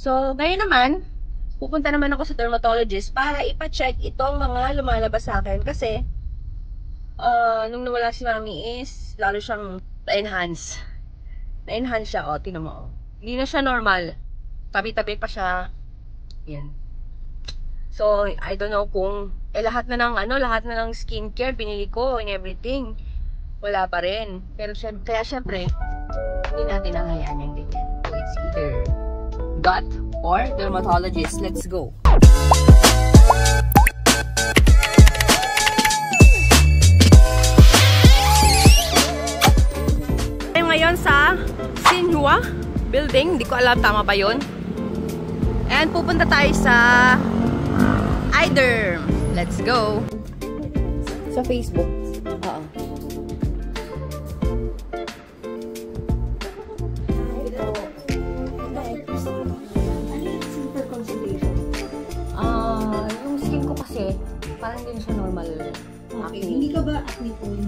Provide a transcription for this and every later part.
So, ngayon naman, pupunta naman ako sa dermatologist para ipa-check itong mga lumalabas sa akin. Kasi, nung nawala si Mami is, lalo siyang na-enhance. Na-enhance siya, o, tinan mo. Hindi na siya normal. Tabi-tabi pa siya. Yan. So, I don't know kung, lahat na ng skincare, binili ko and everything. Wala pa rin. Pero, kaya syempre, hindi natin nangayaan yung ganyan. So, it's either gut or dermatologist. Let's go. Ngayon sa Xinhua building. Hindi ko alam tama ba yun. And pupunta tayo sa iDerm. Let's go. Sa Facebook. Oo. Yung skin ko kasi parang hindi siya normal. Okay. Hindi ka ba acne prone?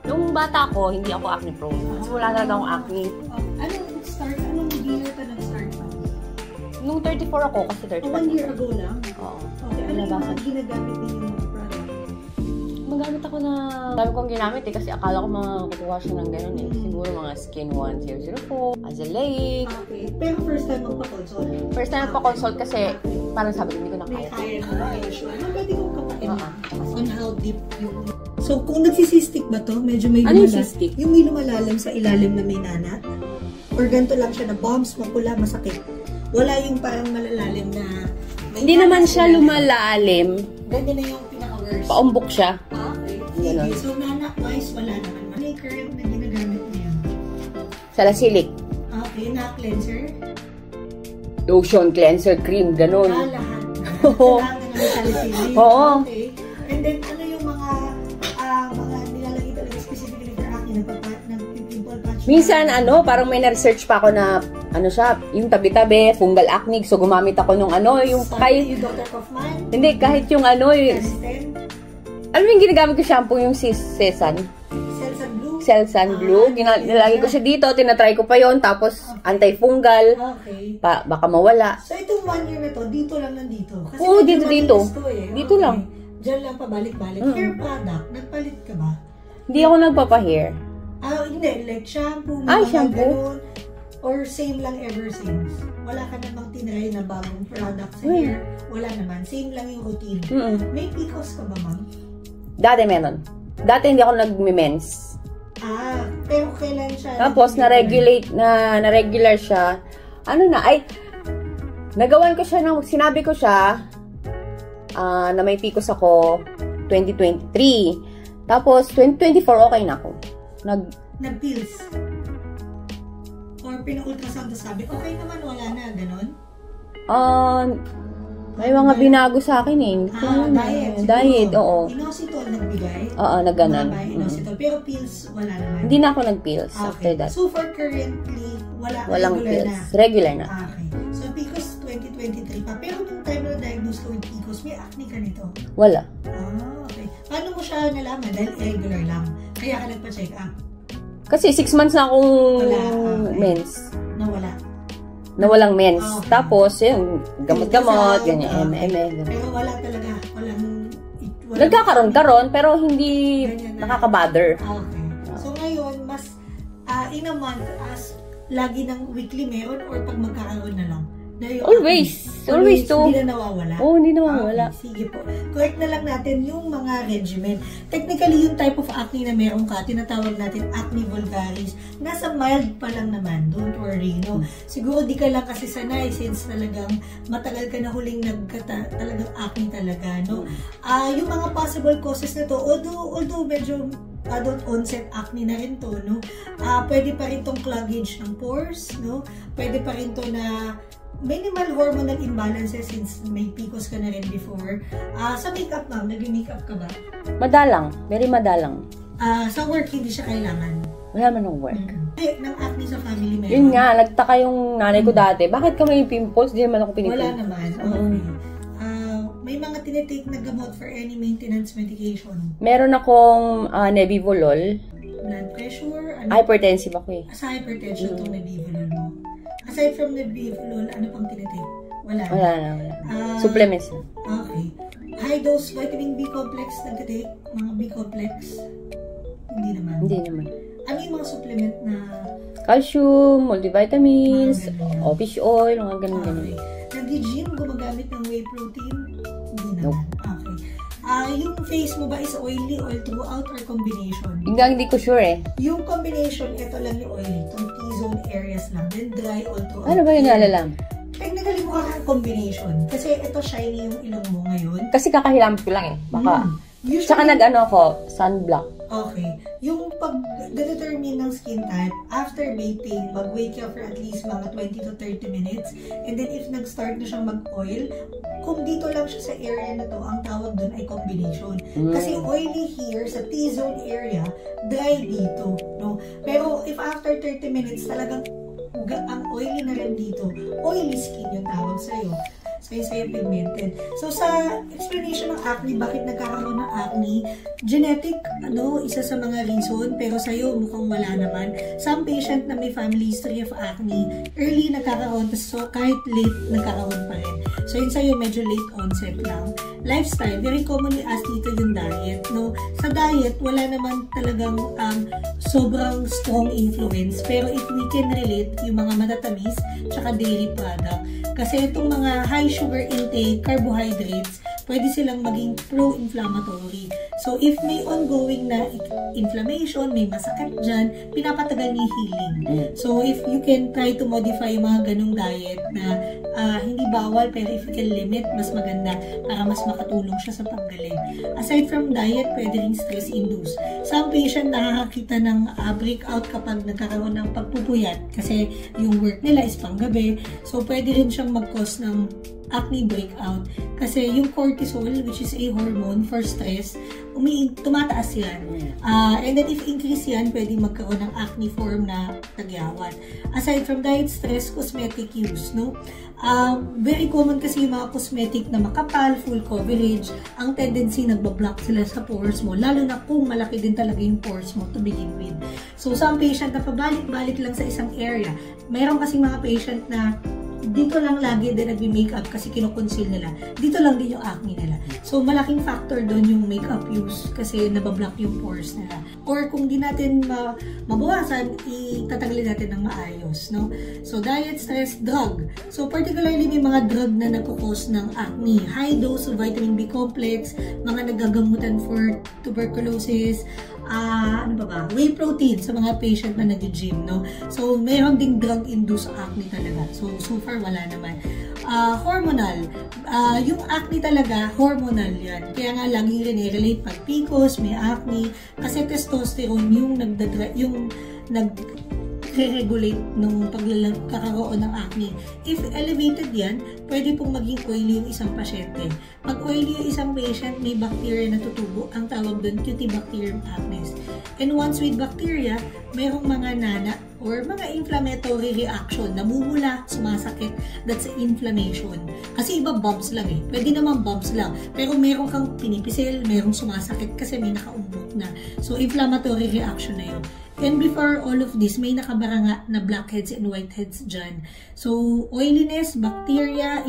Nung bata ko, hindi ako acne prone. Kasi wala talaga akong acne. Anong year ka nag-start pa? Nung 34 ako, kasi 35. 1 year ago lang? Oo. Okay. Ano yung mga ginagamit din yung mga product? Magamit ako na... Dami kong ginamit kasi akala ko makukuha siya ng gano'n eh. Siguro mga Skin 1004, Azelaic. Okay. Pero first time magpa-consult? First time magpa-consult kasi parang sabi ko, hindi ko na kaya. May kaya na kaya siya. Ano pwede kong kapain on how deep yung... So, kung nagsisistik ba to, medyo may lumalalim. Ano yung cystic? Yung may lumalalim sa ilalim na may nanat? Or ganito lang siya na bumps, mapula, masakit? Wala yung parang malalalim na... Hindi naman siya lumalalim. Ganda na yung pinaka-worst. Paumbok siya. Okay. Sige. So, nanak-wise, wala naman. Ano yung current na ginagamit mo yan? Salicylic. Okay. Na-cleanser? Lotion, cleanser, cream, ganun. Lahat. Oo. Lahat na naman salicylic. Oo. Okay. And then, ano yung mga nilalagay talaga specifically for acne? Nagpipimple patch? Minsan, parang may na-research pa ako na, siya, yung tabi-tabi, fungal acne. So, gumamit ako nung yung kahit... Yung Dr. Kaufman? Hindi, kahit yung Canesten? Alam mo yung ginagamit ko shampoo, yung Selsun Blue? Selsun Blue. Nilagay ko siya dito, tinatry ko pa yon, tapos anti-fungal. Okay. Baka mawala. So, itong 1 year na to, dito lang nandito? Kasi oo, dito. Dito okay. lang. Diyan lang pabalik-balik. Hair product, nagpalit ka ba? Hindi ako nagpapa-hair. Hindi. Like shampoo, shampoo? ganun, or same lang ever since? Wala ka namang tinry na bagong product sa hair? Wala naman. Same lang yung routine. May PCOS ka ba, ma'am? Dati meron. Dati hindi ako nag-mens. Pero kailan siya? Tapos, na-regular siya. Nagawan ko siya, sinabi ko siya, na may PCOS ako 2023. Tapos, 2024, okay na ako. Nag-pills? Or pina-ultrasound na sabi, okay naman, wala na, ganon? May mga binago sa akin eh. Diet, oo. Inositol nagbigay? Oo, nagganon. Inositol. Pero pills, wala naman? Hindi na ako nag-pills after that. So, for currently, walang regular pills. Regular na. Okay. So, PCOS 2023 pa. Pero nung time na diagnose ko with PCOS, may acne ka nito? Wala. Okay. Paano mo siya nalaman? Dahil regular lang. Kaya ka nagpa-check up? Kasi 6 months na akong mens. Na walang mens. Okay. Tapos, yung gamot-gamot, ganyan, Pero wala talaga. Nagkakaroon, pero hindi nakaka-bother. Okay. So, ngayon, mas in a month, lagi ng weekly meron or pag magkakaroon na lang? Always to. Hindi na nawawala? Oo, hindi nawawala. Okay, sige po. Correct na lang natin yung mga regimen. Technically, yung type of acne na meron ka, tinatawag natin acne vulgaris. Nasa mild pa lang naman. Don't worry, no? Siguro di ka lang kasi sanay since talagang matagal ka na huling talagang acne talaga, no? Yung mga possible causes na to, although medyo adult onset acne na rin to, no? Pwede pa rin tong cloggage ng pores, no? Pwede pa rin to na minimal hormonal imbalances since may PCOS ka na rin before. Sa makeup, ma'am, nag-makeup ka ba? Madalang. Very madalang. Sa work, hindi siya kailangan. Wala man ng work. Ng acne sa family meron. Yun nga, nagtaka yung nanay ko dati. Bakit ka may pimples? Di naman ako pinipin. Wala naman. Okay. May mga tinitake na gamot for any maintenance medication? Meron akong Nebivolol. Blood pressure? Hypertensive ako eh. Sa hypertension itong Nebivolol mo. Aside from the Bivlol, ano pang tinitake? Wala. Wala na. Ah, Supplements na. Okay. High dose vitamin B complex nagtitake? Mga B complex? Hindi naman. Hindi naman. Ano yung mga supplement na Calcium, multivitamins, Mga ganun. fish oil, mga ganun-ganun. okay? Nag-gym, gumagamit ng whey protein? Hindi naman. Nope. Okay. Yung face mo ba is oily all throughout or combination? Hanggang hindi ko sure eh. Yung combination, ito lang yung oily. Itong T-zone areas lang. Then dry all throughout. Ano ba yun nalalam? Technically, mukha kang combination. Kasi ito shiny yung ilong mo ngayon. Kasi kakahilamit ko lang eh. Baka. Usually, Tsaka nag-ano ako, sunblock. okay. Yung pag-determine ng skin type, after bathing, mag-wake ka for at least mga 20 to 30 minutes. And then if nag-start na siyang mag-oil, kung dito lang siya sa area na to, ang tawag dun ay combination. Kasi oily here sa T-zone area, dry dito. No? Pero if after 30 minutes, talagang ang oily na rin dito, oily skin yung tawag sa'yo. Sa'yo pigmented. So, sa explanation ng acne, bakit nagkakaroon ng acne, genetic, isa sa mga reason, pero sa'yo mukhang wala naman. Some patient na may family history of acne, early nagkakaroon, so kahit late, nagkakaroon pa rin. So, yun sa'yo, medyo late onset lang. Lifestyle, very commonly asked dito yung diet, no? Sa diet, wala naman talagang sobrang strong influence, pero if we can relate, yung mga matatamis, tsaka dairy product, kasi itong mga high sugar intake, carbohydrates, pwede silang maging pro-inflammatory. So, if may ongoing na inflammation, may masakit dyan, pinapatagal niya yung healing. So, if you can try to modify yung mga ganong diet na hindi bawal, pero if you can limit, mas maganda para mas makatulong siya sa paggaling. Aside from diet, pwede rin stress-induced. Some patient nakakakita ng breakout kapag nagkakaroon ng pagpupuyat kasi yung work nila is panggabi. So, pwede rin siyang mag-cause ng acne breakout kasi yung cortisol, which is a hormone for stress, tumataas yan. And then if increase yan, pwede magkaroon ng acne form na tagyawat. Aside from diet, stress, cosmetic use, no? Very common kasi yung mga cosmetic na makapal, full coverage, ang tendency nagbablock sila sa pores mo, lalo na kung malaki din talaga yung pores mo to begin with. So, some patient na pabalik-balik lang sa isang area. Mayroon kasi mga patient na dito lang lagi din nagbi-makeup kasi kinoconceal nila. Dito lang din yung acne nila. So, malaking factor doon yung makeup use kasi nabablock yung pores nila. Or kung di natin mabawasan, itatagalin natin ng maayos, no? So, diet, stress, drug. So, particularly may mga drug na nagkukos ng acne. High dose of vitamin B complex, mga nagagamutan for tuberculosis, whey protein sa mga patient na nag-gym, no? So, mayroon ding drug-induced acne talaga. So far, wala naman. Hormonal. Yung acne talaga, hormonal yan. Kaya nga, lagi rin i-relate pag PCOS, may acne, kasi testosterone yung nag-regulate nung pagkakaroon ng acne. If elevated yan, pwede pong maging oily yung isang pasyente. Pag oily yung isang patient, may bacteria na tutubo. Ang tawag doon, Cutibacterium acnes. And once with bacteria, mayroong mga nana or mga inflammatory reaction, namumula, sumasakit, that's inflammation. Kasi iba bumps lang eh. Pwede naman bumps lang. Pero meron kang pinipisil, merong sumasakit kasi may nakaumbok na. So, inflammatory reaction na yun. And before all of this, may nakabaranga na blackheads and whiteheads dyan. So, oiliness, bacteria,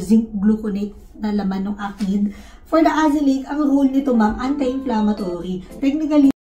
zinc gluconate na laman ng Acnid. For the azelaic, ang role nito ma'am, anti-inflammatory. Technically,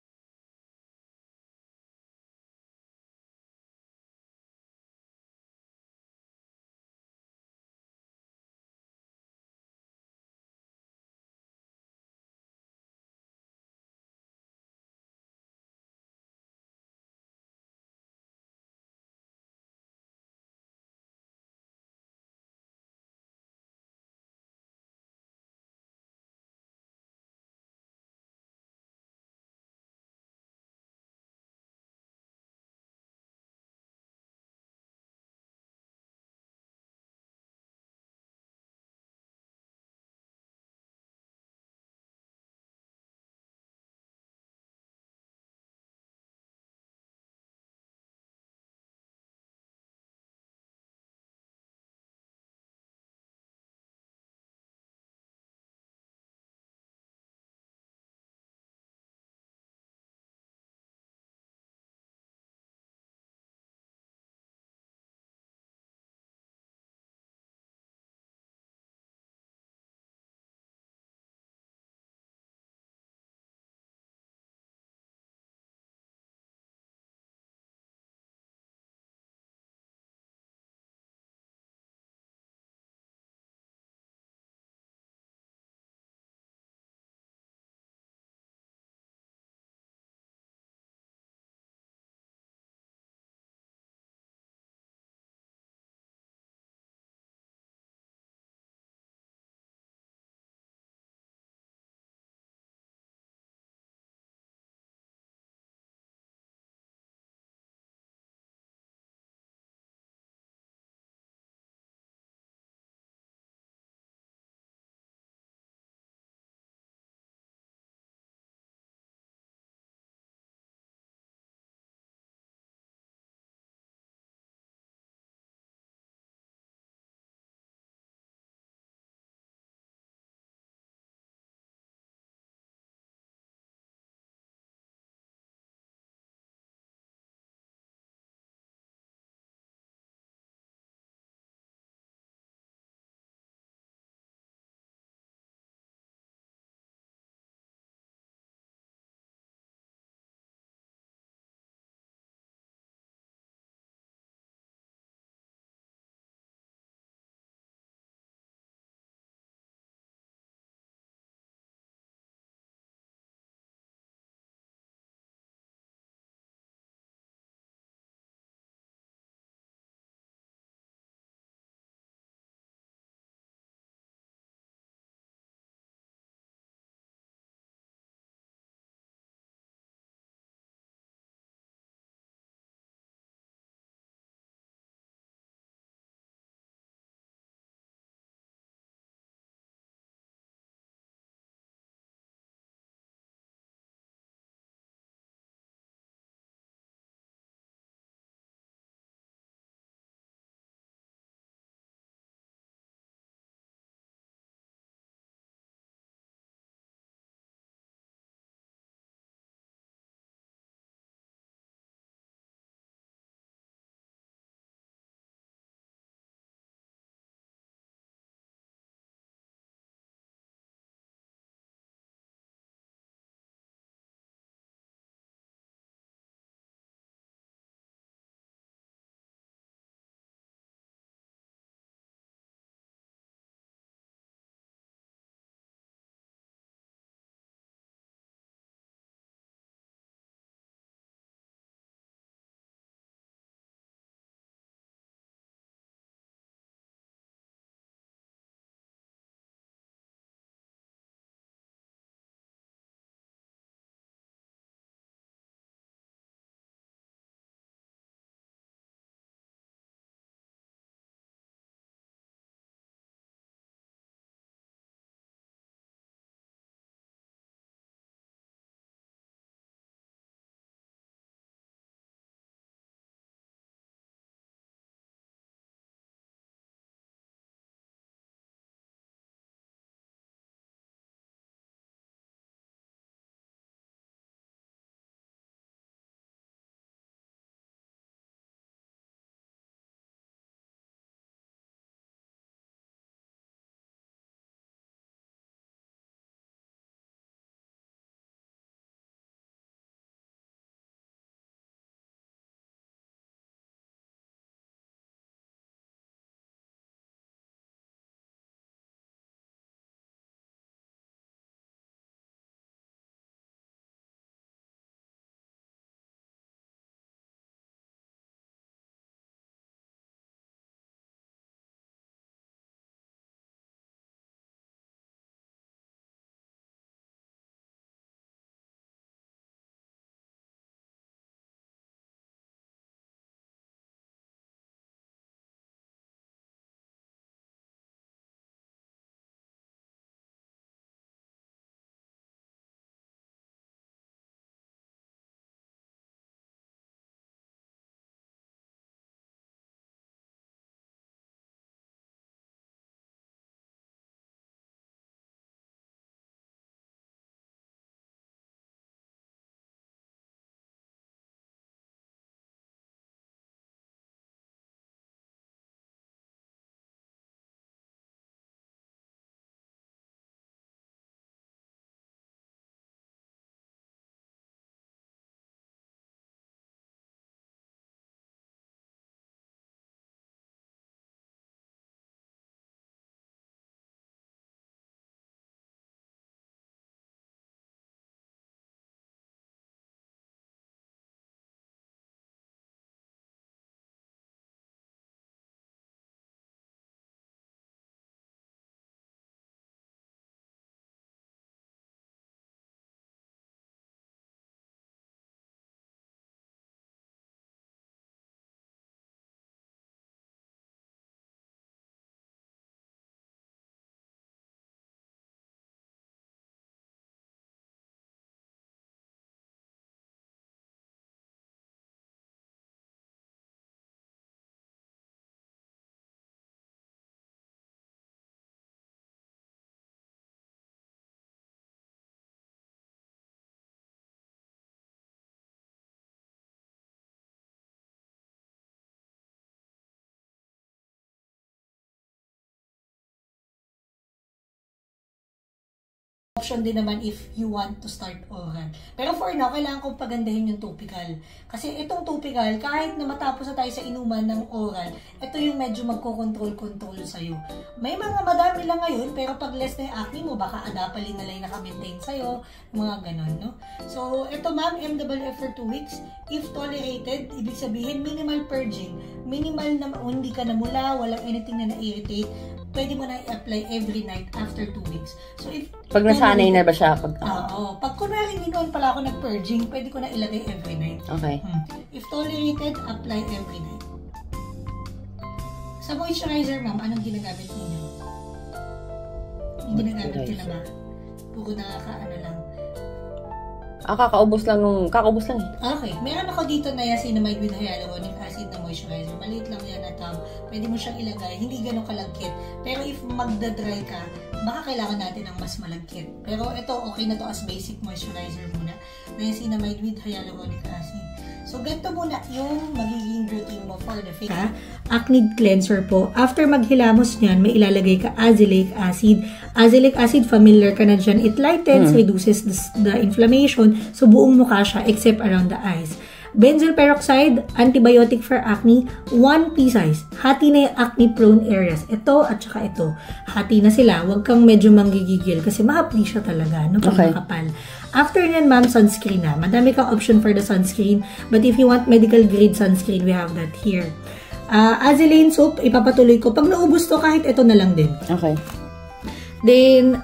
option din naman if you want to start oral. Pero for now, kailangan kong pagandahin yung topical. Kasi itong topical, kahit na matapos na tayo sa inuman ng oral, ito yung medyo magko-control sa'yo. May mga madami lang ngayon, pero pag less na yung acne mo, baka adapalin na lang yung naka-maintain sa'yo, mga ganon, no? So, ito ma'am, MWF for 2 weeks. If tolerated, ibig sabihin, minimal purging. Minimal na hindi ka namula, walang anything na na-irritate, pwede mo na i-apply every night after 2 weeks. So, if Pag nasanay na ba siya? Oo. Pag kunwari hindi noon pala ako nag-purging, pwede ko na ilagay every night. Okay. If tolerated, apply every night. Sa moisturizer, ma'am, anong ginagamit niyo? Yung ginagamit nila ba? Puro nakakaano lang. Kakaubos lang eh. Okay. Meron ako dito na niacinamide with hyaluronic acid na moisturizer. Maliit lang yan na tub. Pwede mo siyang ilagay. Hindi ganun kalagkit. Pero if magda-dry ka, baka kailangan natin ng mas malagkit. Pero ito, okay na to as basic moisturizer muna. Niacinamide with hyaluronic acid. So, ganito muna yung magiging routine mo for the face. Acne cleanser po. After maghilamos niyan, may ilalagay ka azelaic acid. Azelaic acid, familiar ka na dyan. It lightens, reduces the inflammation. So, buong mukha siya except around the eyes. Benzoyl peroxide, antibiotic for acne, 1 pea size. Hati na yung acne-prone areas. Ito at saka ito. Hati na sila. Huwag kang medyo manggigigil kasi mahapdi siya talaga. No? Pag makapal. After nyan, ma'am, sunscreen na. Madami kang option for the sunscreen. But if you want medical grade sunscreen, we have that here. Azelaine soap, ipapatuloy ko. Pag naubos to, kahit ito na lang din. Okay. Then,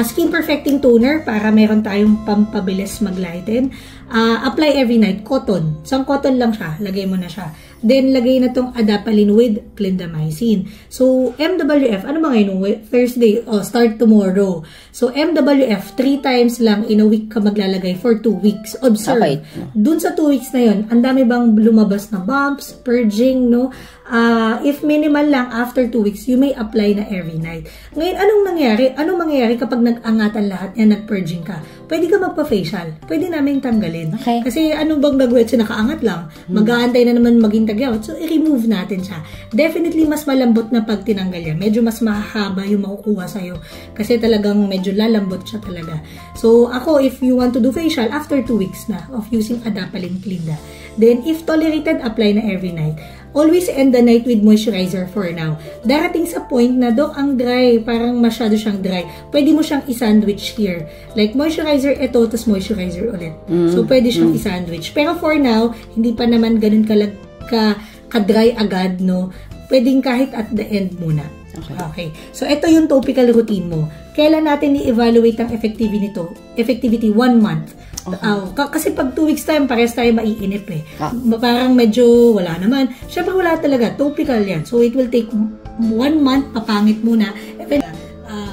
skin perfecting toner para meron tayong pampabilis mag-lighten. Apply every night. Cotton. Isang cotton lang siya. Lagay mo na siya. Then, lagay na tong adapalene with clindamycin. So, MWF, ano ba ngayon? Thursday, start tomorrow. So, MWF, 3 times lang in a week ka maglalagay for 2 weeks. Observe. Okay. Dun sa 2 weeks na yun, ang dami bang lumabas na bumps, purging, no? If minimal lang, after 2 weeks, you may apply na every night. Ngayon, anong nangyari? Anong mangyayari kapag nag-angatan lahat yan, nag-purging ka? Pwede ka magpa-facial. Pwede namin tanggalin. Okay. Kasi anong bang gagawin sa nakaangat lang? Mag-aantay na naman maging tagyawat. So, i-remove natin siya. Definitely, mas malambot na pag tinanggal yan. Medyo mas mahaba yung makukuha sa'yo. Kasi talagang medyo lalambot siya talaga. So, ako, if you want to do facial, after 2 weeks na of using Adapalene Clinda. Then, if tolerated, apply na every night. Always end the night with moisturizer for now. Darating sa point na, Dok, ang dry, parang masyado siyang dry. Pwede mo siyang i-sandwich here. Like moisturizer, ito, tapos moisturizer ulit. So, pwede siyang i-sandwich. Pero for now, hindi pa naman ganun ka-dry agad, no? Pwedeng kahit at the end muna. Okay. So, ito yung topical routine mo. Kailan natin i-evaluate ang effectivity nito? Effectivity, 1 month. Kasi pag 2 weeks time, pares tayo maiinip eh. Parang medyo wala naman. Siyempre wala talaga. Topical yan. So, it will take 1 month, papangit muna.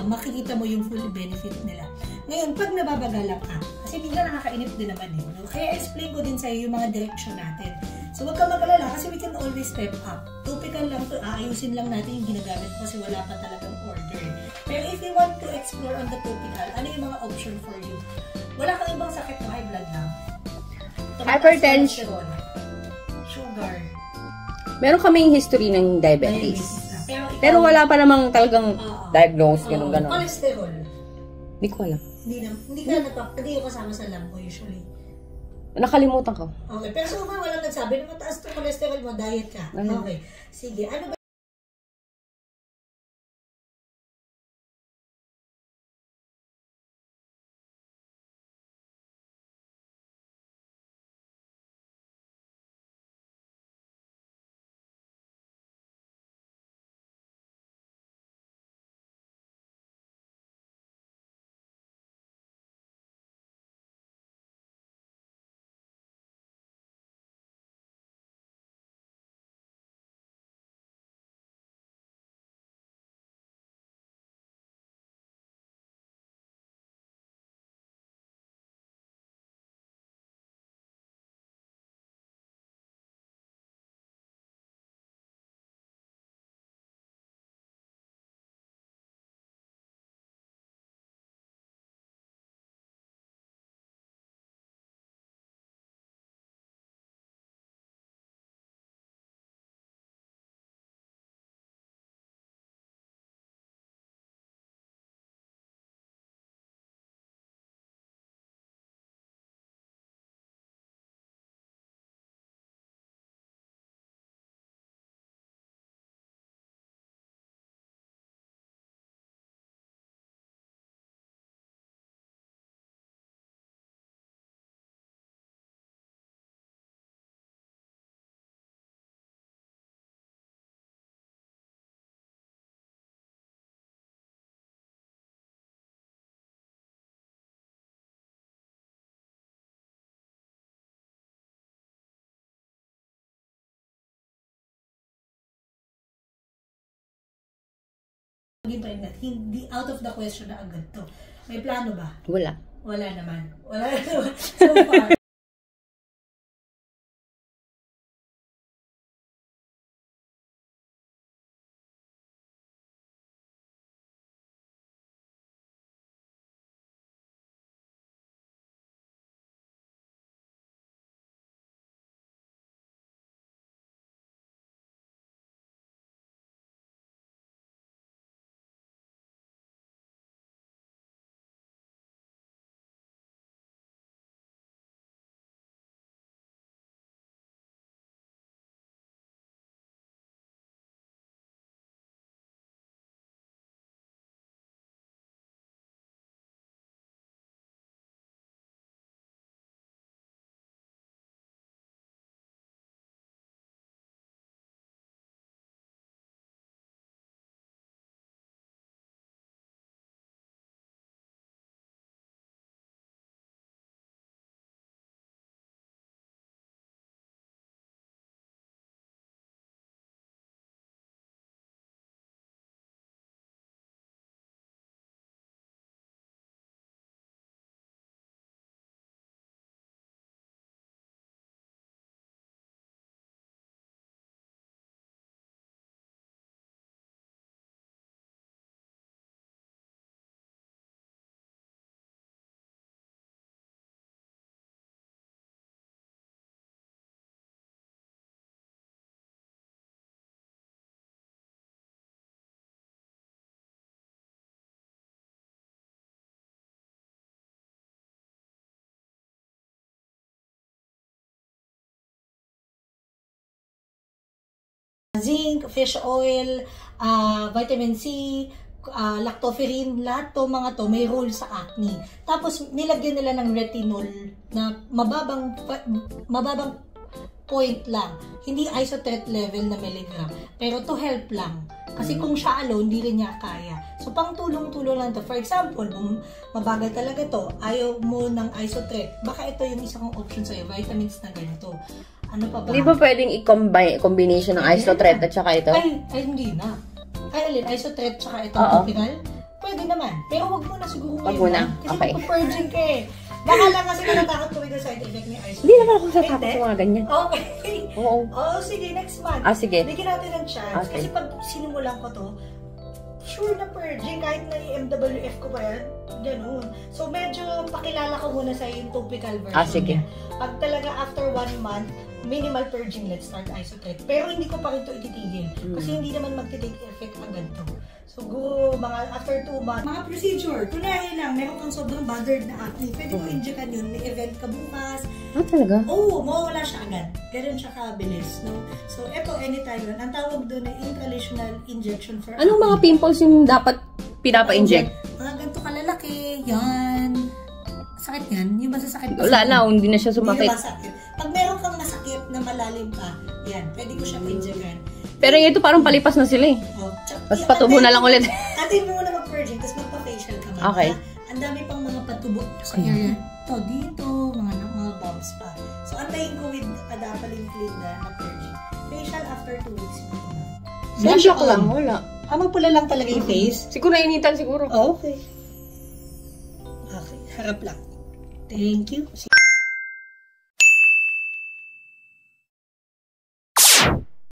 Makikita mo yung full benefit nila. Ngayon, pag nababagala ka, kasi bigla nakakainip din naman eh. No? Kaya explain ko din sa'yo yung mga direction natin. So, huwag ka mag-alala kasi we can always step up. Topical lang to, aayusin lang natin yung ginagamit kasi wala pa talagang order. Pero if you want to explore on the topical, ano yung mga option for you? Wala kang ibang sakit mo, high blood lang. Hypertension. Sugar. Meron kaming history ng diabetes. Pero wala pa namang talagang diagnose, gano'n. Cholesterol. Hindi ko alam. Hindi ka kasama sa lab mo usually. Nakalimutan ko. Okay, pero so far walang nagsabi na mataas to cholesterol mo, diet ka. Okay. Sige, ano ba mag-impregnate. Hindi out of the question na agad to. May plano ba? Wala. Wala naman. Wala naman. So far. Zinc, fish oil, vitamin C, lactoferrin, lahat to mga to may role sa acne. Tapos nilagyan nila ng retinol na mababang point lang. Hindi isotret level na milligram. Pero to help lang. Kasi kung siya alone, hindi rin niya kaya. So, pang tulong-tulong lang to. For example, kung mabagal talaga to, ayaw mo ng isotret, baka ito yung isang option sa'yo, vitamins na ganito. Ano pa ba? Hindi ba pwedeng i-combine combination ng isotret at saka ito? Ay, hindi na. Ay, alin, isotret tsaka itong topical? Pwede naman. Pero wag mo na siguro ngayon. Wag mo na? Kasi Okay. purging ka eh. Baka lang kasi natatakot kami sa side effect ni isotret. Hindi naman ako satakot sa mga ganyan. Okay. Oo. Oh, sige, next month. Sige. Bigyan natin ng chance. Okay. Kasi pag sinimulan ko to, sure na purging, kahit na i-MWF ko pa yan, ganun. So, medyo pakilala ko muna sa yung topical version Sige. niya. Pag talaga after 1 month, minimal purging, let's start isotret. Pero hindi ko pa rin ito ititigil. Kasi hindi naman magti-take effect agad to. So, mga after 2 months. Mga procedure, kunwari lang, meron kang sobrang bothered na acne, pwede mo injectan yun. May event ka bukas. Talaga? Oo, mawawala siya agad. Ganun siya kabilis, no? So, eto, anytime yun. Ang tawag doon ay intralesional injection for Anong mga pimples yung dapat pinapa-inject? Mga ganito kalalaki, yan. Sakit yan? Yung masasakit pa Wala na, hindi na siya sumakit. Hindi na masakit. Pag meron kang masakit na malalim pa, yan, pwede ko siya injectan. Pero ito parang palipas na sila eh. Oh, Mas patubo na lang ulit. Atin mo muna mag-purging, tapos magpa-facial ka man. Okay. Ang dami pang mga patubo sa area. Ito, dito, mga bumps pa. So, antayin ko with adapalene clean na purging. Facial after 2 weeks. Blush lang, wala. Pula lang talaga yung face. Siguro nainitan siguro. Okay. Okay, harap lang. Thank you.